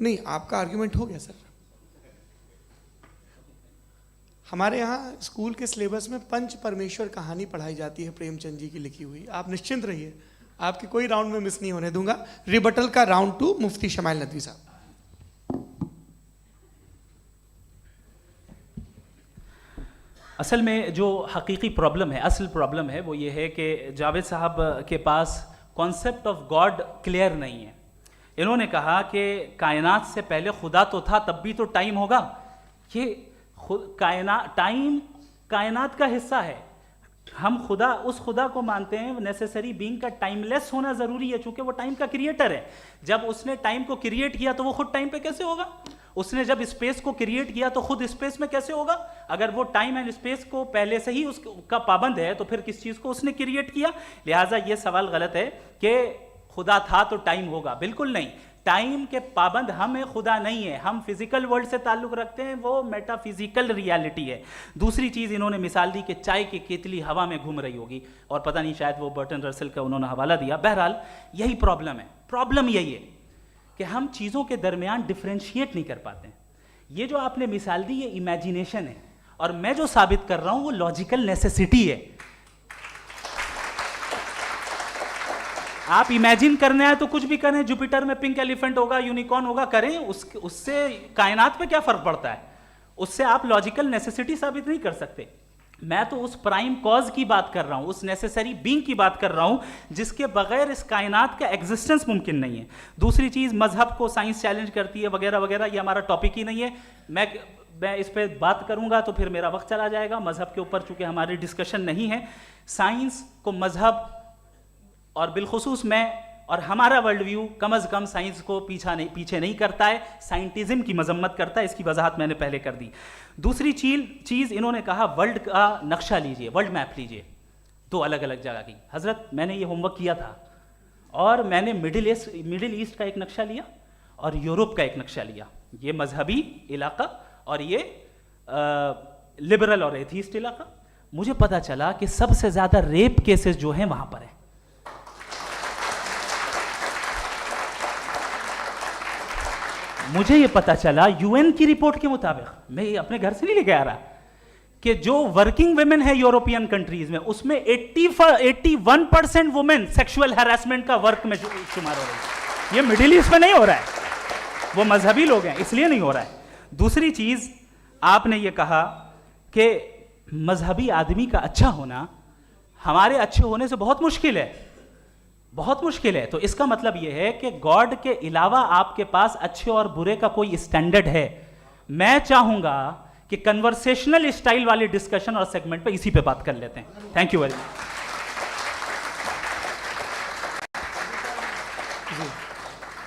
نہیں آپ کا آرگیومنٹ ہو گیا سر. ہمارے یہاں اسکول کے سلیبس میں پنچ پرمیشور کہانی پڑھائی جاتی ہے پریم چند جی کی لکھی ہوئی. آپ نشچنت رہیے, آپ کی کوئی راؤنڈ میں مس نہیں ہونے دوں گا. ریبٹل کا راؤنڈ 2 مفتی شمائل ندوی صاحب. اصل میں جو حقیقی پرابلم ہے, اصل پرابلم ہے وہ یہ ہے کہ جاوید صاحب کے پاس کانسیپٹ آف گاڈ کلیئر نہیں ہے. انہوں نے کہا کہ کائنات سے پہلے خدا تو تھا, تب بھی تو ٹائم ہوگا. یہ ٹائم کائنات کا حصہ ہے. ہم خدا اس خدا کو مانتے ہیں نیسیسری بینگ کا ٹائم لیس ہونا ضروری ہے, چونکہ وہ ٹائم کا کریٹر ہے. جب اس نے ٹائم کو کریٹ کیا تو وہ خود ٹائم پہ کیسے ہوگا؟ اس نے جب اسپیس کو کریٹ کیا تو خود اسپیس میں کیسے ہوگا؟ اگر وہ ٹائم اینڈ اسپیس کو پہلے سے ہی اس کا پابند ہے تو پھر کس چیز کو اس نے کریٹ کیا؟ لہٰذا یہ سوال غلط ہے کہ خدا تھا تو ٹائم ہوگا. بالکل نہیں. ٹائم کے پابند ہم ہیں, خدا نہیں ہے. ہم فزیکل ورلڈ سے تعلق رکھتے ہیں, وہ میٹا فزیکل ریالٹی ہے. دوسری چیز انہوں نے مثال دی کہ چائے کی کیتلی ہوا میں گھوم رہی ہوگی, اور پتہ نہیں شاید وہ برٹن رسل کا انہوں نے حوالہ دیا. بہرحال یہی پرابلم ہے. پرابلم یہی ہے کہ ہم چیزوں کے درمیان ڈفرینشیٹ نہیں کر پاتے ہیں. یہ جو آپ نے مثال دی یہ امیجینیشن ہے, اور میں جو ثابت کر رہا ہوں وہ لاجیکل نیسیسٹی ہے. آپ امیجن کرنا ہے تو کچھ بھی کریں, جوپیٹر میں پنک ایلیفنٹ ہوگا, یونیکارن ہوگا, کریں. اس سے کائنات پہ کیا فرق پڑتا ہے؟ اس سے آپ لاجیکل نیسیسٹی ثابت نہیں کر سکتے. میں تو اس پرائم کاز کی بات کر رہا ہوں, اس نیسیسری بینگ کی بات کر رہا ہوں جس کے بغیر اس کائنات کا ایگزسٹنس ممکن نہیں ہے. دوسری چیز, مذہب کو سائنس چیلنج کرتی ہے وغیرہ وغیرہ, یہ ہمارا ٹاپک ہی نہیں ہے. میں اس پہ بات کروں گا تو پھر میرا وقت چلا جائے گا. مذہب کے اوپر چونکہ ہماری ڈسکشن نہیں ہے. سائنس کو مذہب اور بالخصوص میں اور ہمارا ورلڈ ویو کم از کم سائنس کو پیچھے نہیں کرتا ہے, سائنٹزم کی مذمت کرتا ہے. اس کی وضاحت میں نے پہلے کر دی. دوسری چیز انہوں نے کہا ورلڈ کا نقشہ لیجئے, ورلڈ میپ لیجئے, 2 الگ الگ جگہ کی. حضرت میں نے یہ ہوم ورک کیا تھا, اور میں نے مڈل ایسٹ کا ایک نقشہ لیا اور یورپ کا ایک نقشہ لیا. یہ مذہبی علاقہ اور یہ لبرل اور ایتھیسٹ علاقہ. مجھے پتا چلا کہ سب سے زیادہ ریپ کیسز جو ہیں وہاں پر ہیں. مجھے یہ پتا چلا یو این کی رپورٹ کے مطابق, میں یہ اپنے گھر سے نہیں لے کے آ رہا, کہ جو ورکنگ ویمن ہے یورپین کنٹریز میں, اس میں 81% وومن سیکشول ہراسمنٹ کا ورک میں شمار ہو رہی ہے. یہ مڈل ایسٹ میں نہیں ہو رہا ہے, وہ مذہبی لوگ ہیں اس لیے نہیں ہو رہا ہے. دوسری چیز, آپ نے یہ کہا کہ مذہبی آدمی کا اچھا ہونا ہمارے اچھے ہونے سے بہت مشکل ہے, بہت مشکل ہے. تو اس کا مطلب یہ ہے کہ گاڈ کے علاوہ آپ کے پاس اچھے اور برے کا کوئی اسٹینڈرڈ ہے. میں چاہوں گا کہ کنورسیشنل اسٹائل والی ڈسکشن اور سیگمنٹ پہ اسی پہ بات کر لیتے ہیں. Thank you very much.